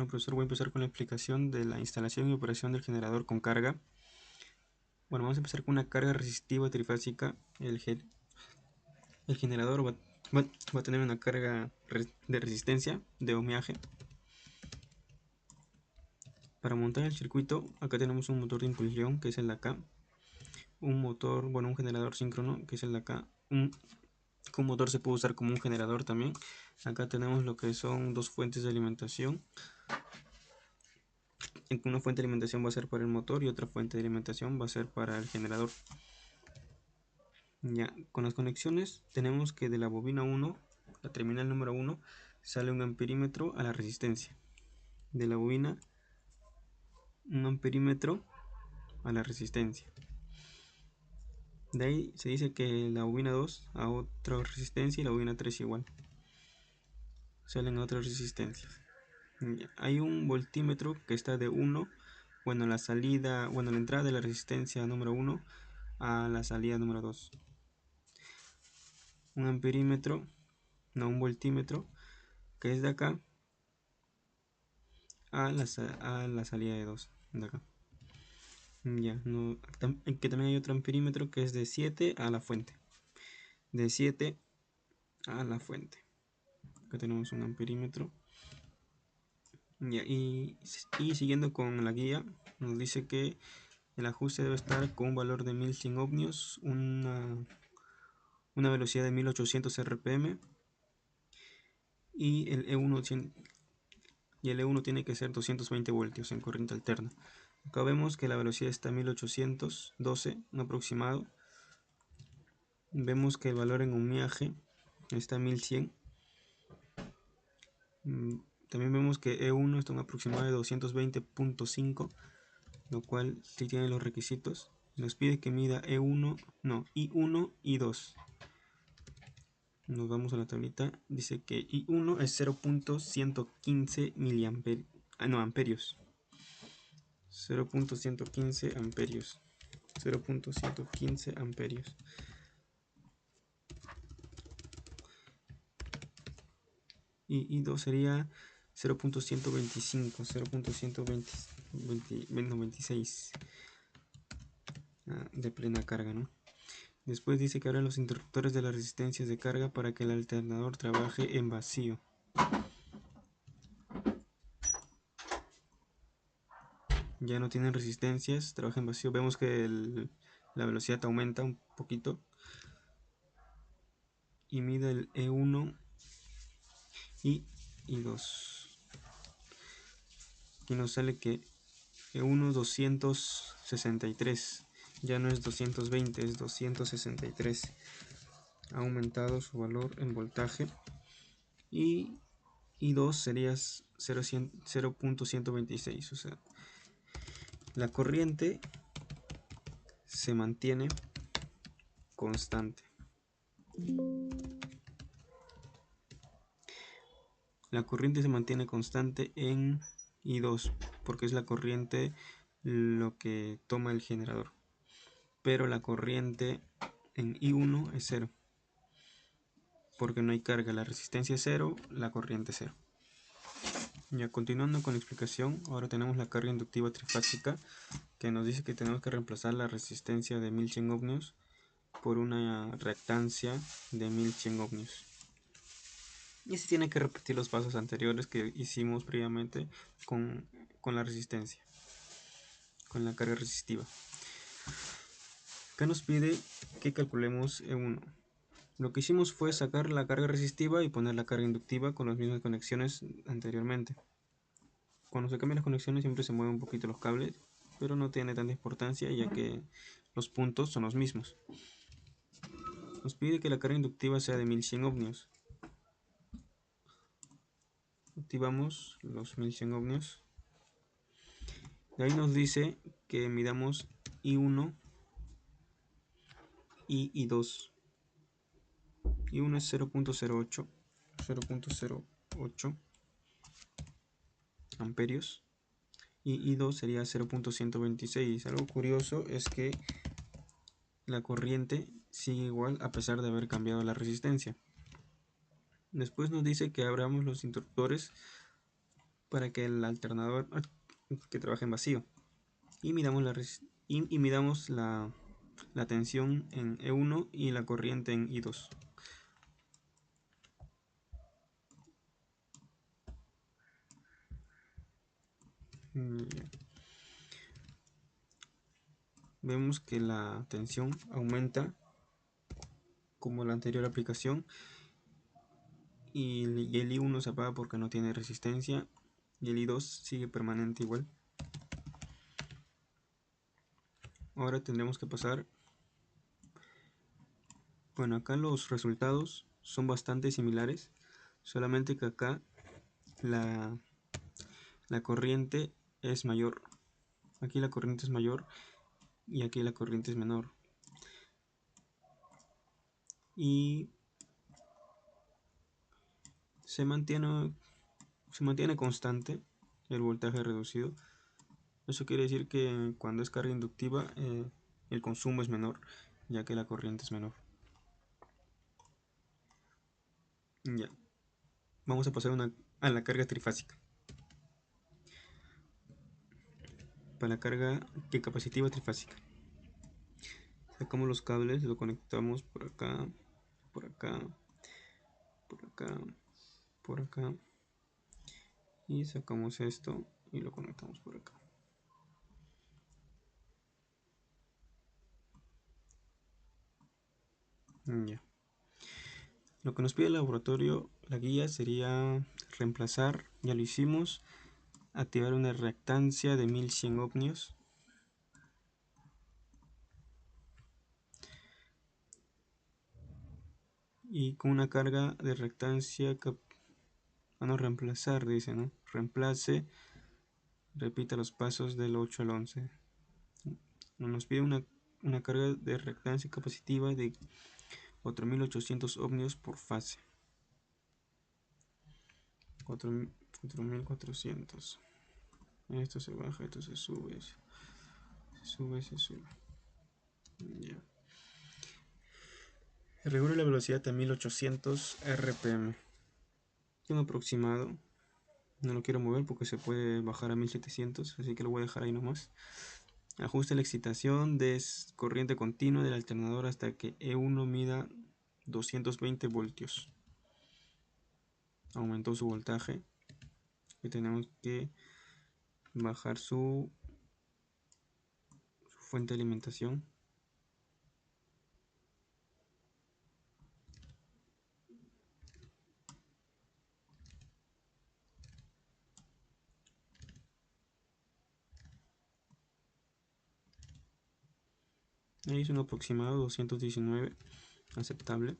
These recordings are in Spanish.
Bueno, profesor, voy a empezar con la explicación de la instalación y operación del generador con carga. Bueno, vamos a empezar con una carga resistiva trifásica. El generador va a tener una carga de resistencia de ohmiaje. Para montar el circuito, acá tenemos un motor de impulsión, que es el de acá. Un generador síncrono, que es el de acá. Un motor se puede usar como un generador también. Acá tenemos lo que son dos fuentes de alimentación. Una fuente de alimentación va a ser para el motor y otra fuente de alimentación va a ser para el generador. Ya, con las conexiones tenemos que de la bobina 1, la terminal número 1, sale un amperímetro a la resistencia. De la bobina, un amperímetro a la resistencia. De ahí se dice que la bobina 2 a otra resistencia y la bobina 3 igual. Salen a otras resistencias. Ya, hay un voltímetro que está de 1, la entrada de la resistencia número 1 a la salida número 2. Un voltímetro que es de acá a la salida de 2 de acá. Ya, no, que también hay otro amperímetro que es de 7 a la fuente. De 7 a la fuente. Acá tenemos un amperímetro. Ya, y siguiendo con la guía, nos dice que el ajuste debe estar con un valor de 1100 ohmios, una velocidad de 1800 rpm y el E1 tiene que ser 220 voltios en corriente alterna. Acá vemos que la velocidad está a 1812, un aproximado. Vemos que el valor en ohmiaje está a 1100. También vemos que E1 está un aproximado de 220.5, lo cual sí tiene los requisitos. Nos pide que mida I1 y 2. Nos vamos a la tablita. Dice que I1 es 0.115 amperios. 0.115 amperios. 0.115 amperios. Y 2 sería 0.125, 0.126 de plena carga, ¿no? Después dice que abran los interruptores de las resistencias de carga para que el alternador trabaje en vacío. Ya no tienen resistencias, trabaja en vacío. Vemos que la velocidad aumenta un poquito. Y mide el E1 y 2. Aquí nos sale que E1 263. Ya no es 220, es 263. Ha aumentado su valor en voltaje. Y 2 sería 0.126. O sea, la corriente se mantiene constante. La corriente se mantiene constante en I2 porque es la corriente lo que toma el generador. Pero la corriente en I1 es 0 porque no hay carga. La resistencia es 0, la corriente es 0. Ya, continuando con la explicación, ahora tenemos la carga inductiva trifásica que nos dice que tenemos que reemplazar la resistencia de 1100 ohmios por una reactancia de 1100 ohmios. Y se tiene que repetir los pasos anteriores que hicimos previamente con la resistencia, con la carga resistiva. Acá nos pide que calculemos E1. Lo que hicimos fue sacar la carga resistiva y poner la carga inductiva con las mismas conexiones anteriormente. Cuando se cambian las conexiones siempre se mueven un poquito los cables, pero no tiene tanta importancia ya que los puntos son los mismos. Nos pide que la carga inductiva sea de 1100 ohmios. Activamos los 1100 ohmios. De ahí nos dice que midamos I1 y 2. I1 es 0.08 amperios y I2 sería 0.126. Algo curioso es que la corriente sigue igual a pesar de haber cambiado la resistencia. Después nos dice que abramos los interruptores para que el alternador que trabaje en vacío. Y midamos la tensión en E1 y la corriente en I2. Vemos que la tensión aumenta como la anterior aplicación y el I1 se apaga porque no tiene resistencia y el I2 sigue permanente igual. Ahora tendremos que pasar. Bueno, acá los resultados son bastante similares, solamente que acá la corriente es mayor. Aquí la corriente es mayor y aquí la corriente es menor. Y se mantiene constante el voltaje reducido. Eso quiere decir que cuando es carga inductiva el consumo es menor, ya que la corriente es menor. Ya. Vamos a pasar a la carga trifásica. Para la carga capacitiva trifásica. Sacamos los cables, lo conectamos por acá, por acá, por acá, por acá. Y sacamos esto y lo conectamos por acá. Ya. Lo que nos pide el laboratorio, la guía, sería reemplazar, ya lo hicimos, activar una reactancia de 1100 ohmios. Y con una carga de reactancia reemplazar, dice, ¿no? Reemplace, repita los pasos del 8 al 11. Nos pide una carga de reactancia capacitiva de 4800 ohmios por fase. 4400. Esto se baja, esto se sube, se sube. Ya. Regula la velocidad a 1800 RPM. Es un aproximado. No lo quiero mover porque se puede bajar a 1700, así que lo voy a dejar ahí nomás. Ajuste la excitación de corriente continua del alternador hasta que E1 mida 220 voltios. Aumentó su voltaje. Y tenemos que bajar su fuente de alimentación. Ahí es un aproximado 219, aceptable.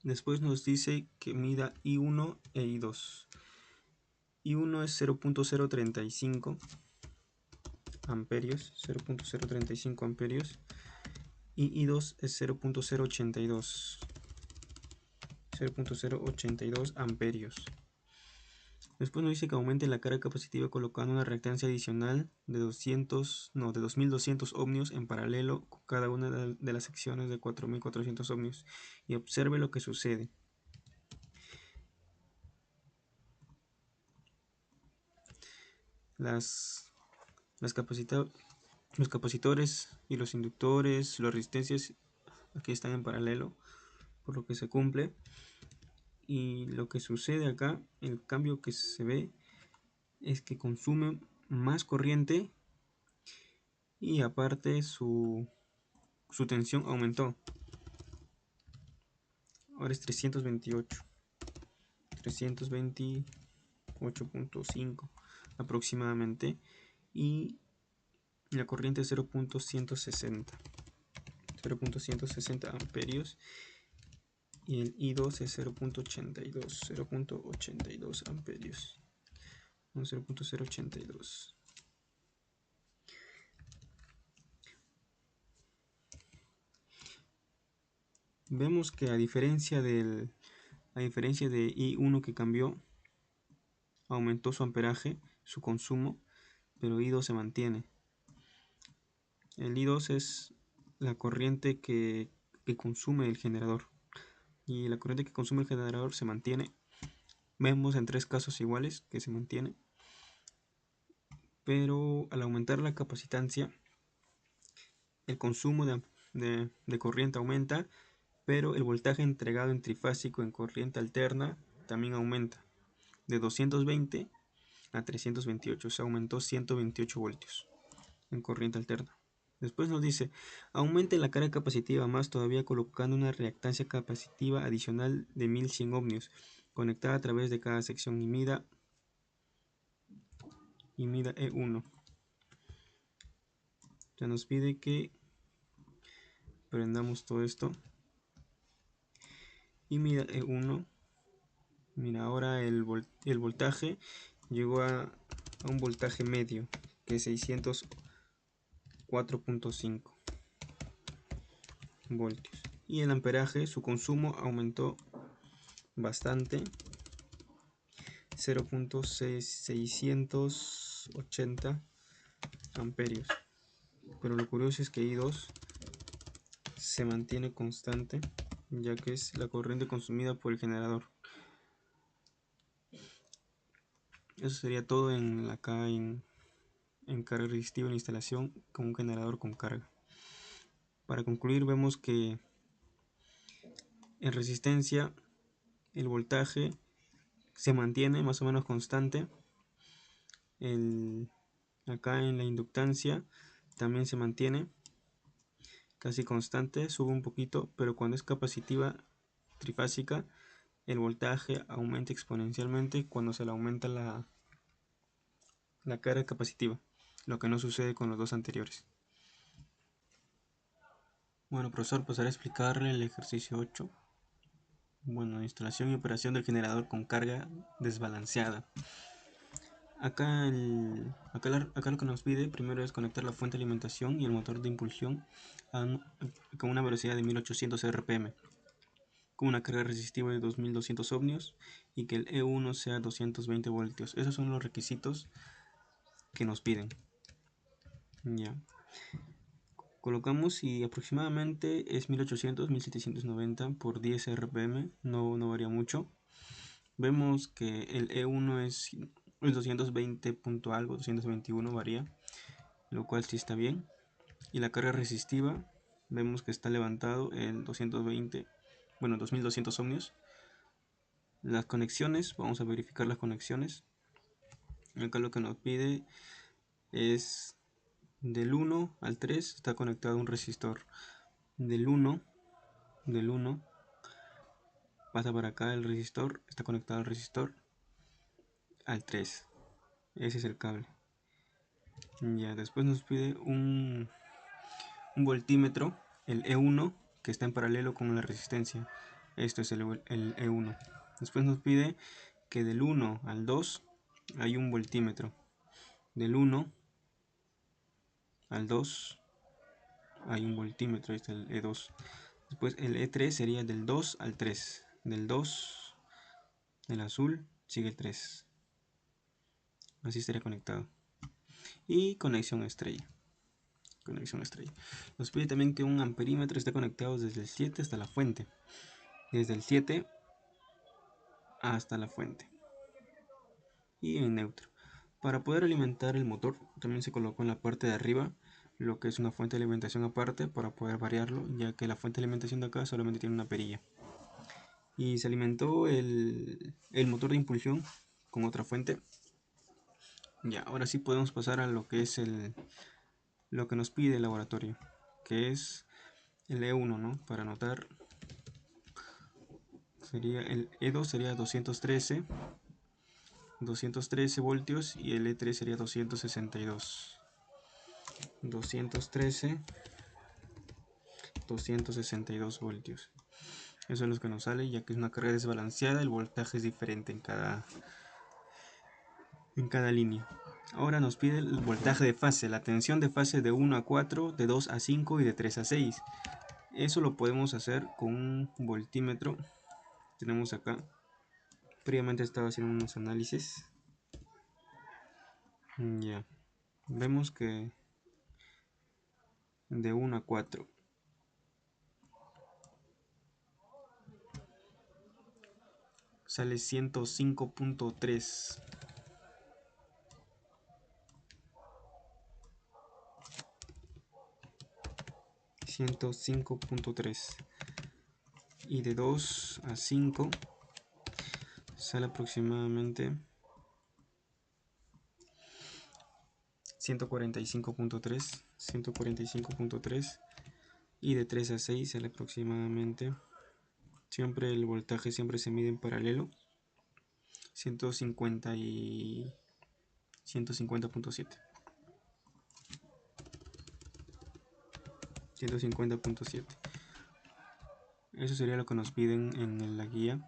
Después nos dice que mida I1 e I2. I1 es 0.035 amperios, 0.035 amperios, y I2 es 0.082 amperios. Después nos dice que aumente la carga capacitiva colocando una reactancia adicional de 2200 ohmios en paralelo con cada una de las secciones de 4400 ohmios y observe lo que sucede. Los capacitores y los inductores, las resistencias aquí están en paralelo, por lo que se cumple. Y lo que sucede acá, el cambio que se ve es que consume más corriente y aparte su tensión aumentó. Ahora es 328.5 aproximadamente, y la corriente es 0.160 amperios, y el I2 es 0.82 amperios, 0.082. Vemos que a diferencia de I1 que cambió, aumentó su amperaje, su consumo, pero I2 se mantiene. El I2 es la corriente que consume el generador, y la corriente que consume el generador se mantiene. Vemos en tres casos iguales que se mantiene. pero al aumentar la capacitancia, el consumo de corriente aumenta, pero el voltaje entregado en trifásico en corriente alterna también aumenta, de 220 a 328, se aumentó 128 voltios en corriente alterna. Después nos dice, aumente la carga capacitiva más todavía colocando una reactancia capacitiva adicional de 1100 ohmios, conectada a través de cada sección y mida E1. Ya nos pide que prendamos todo esto y mida E1. Mira, ahora el voltaje llegó a un voltaje medio, que es 604.5 voltios. Y el amperaje, su consumo aumentó bastante, 0.680 amperios. Pero lo curioso es que I2 se mantiene constante, ya que es la corriente consumida por el generador. Eso sería todo acá en carga resistiva en instalación con un generador con carga. Para concluir, vemos que en resistencia el voltaje se mantiene más o menos constante. Acá en la inductancia también se mantiene casi constante, sube un poquito, pero cuando es capacitiva trifásica el voltaje aumenta exponencialmente cuando se le aumenta la carga capacitiva, lo que no sucede con los dos anteriores. Bueno, profesor, pasaré a explicarle el ejercicio 8. Bueno, instalación y operación del generador con carga desbalanceada. Acá lo que nos pide primero es conectar la fuente de alimentación y el motor de impulsión con una velocidad de 1800 RPM, con una carga resistiva de 2200 ohmios y que el E1 sea 220 voltios. Esos son los requisitos que nos piden. Ya. Colocamos y aproximadamente es 1800-1790 por 10 RPM, no varía mucho. Vemos que el E1 es 220 punto algo, 221 varía, lo cual sí está bien. Y la carga resistiva, vemos que está levantado en 220, bueno, 2200 ohmios. Las conexiones, vamos a verificar las conexiones. Acá lo que nos pide es del 1 al 3 está conectado un resistor. Del 1 pasa para acá el resistor, está conectado al resistor al 3. Ese es el cable. Ya, después nos pide un voltímetro, el E1, que está en paralelo con la resistencia. Esto es el E1. Después nos pide que del 1 al 2 hay un voltímetro. Del 1 al 2 hay un voltímetro, ahí está el E2. Después el E3 sería del 2 al 3. Del 2, el azul, sigue el 3. Así estaría conectado. Y conexión estrella. Nos pide también que un amperímetro esté conectado desde el 7 hasta la fuente. Desde el 7 hasta la fuente. Y en neutro. Para poder alimentar el motor, también se colocó en la parte de arriba lo que es una fuente de alimentación aparte para poder variarlo, ya que la fuente de alimentación de acá solamente tiene una perilla. Y se alimentó el motor de impulsión con otra fuente. Ya, ahora sí podemos pasar a lo que es lo que nos pide el laboratorio, que es el E1, ¿no? Para anotar sería el E2 sería 213 voltios y el E3 sería 262 voltios. Eso es lo que nos sale, ya que es una carga desbalanceada, el voltaje es diferente en cada línea. Ahora nos pide el voltaje de fase, la tensión de fase de 1 a 4, de 2 a 5 y de 3 a 6. Eso lo podemos hacer con un voltímetro. Tenemos acá, previamente estaba haciendo unos análisis. Ya, vemos que de 1 a 4 sale 105.3. 105.3 y de 2 a 5 sale aproximadamente 145.3 y de 3 a 6 sale aproximadamente, siempre el voltaje siempre se mide en paralelo, 150 y 150.7. 150.7. Eso sería lo que nos piden en la guía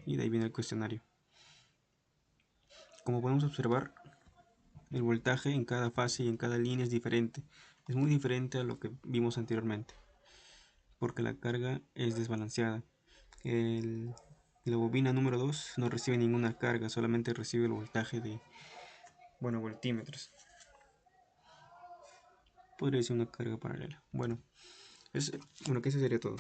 y de ahí viene el cuestionario. Como podemos observar, el voltaje en cada fase y en cada línea es diferente. Es muy diferente a lo que vimos anteriormente, porque la carga es desbalanceada. La bobina número 2 no recibe ninguna carga, solamente recibe el voltaje de, voltímetros. Podría ser una carga paralela. Que eso sería todo.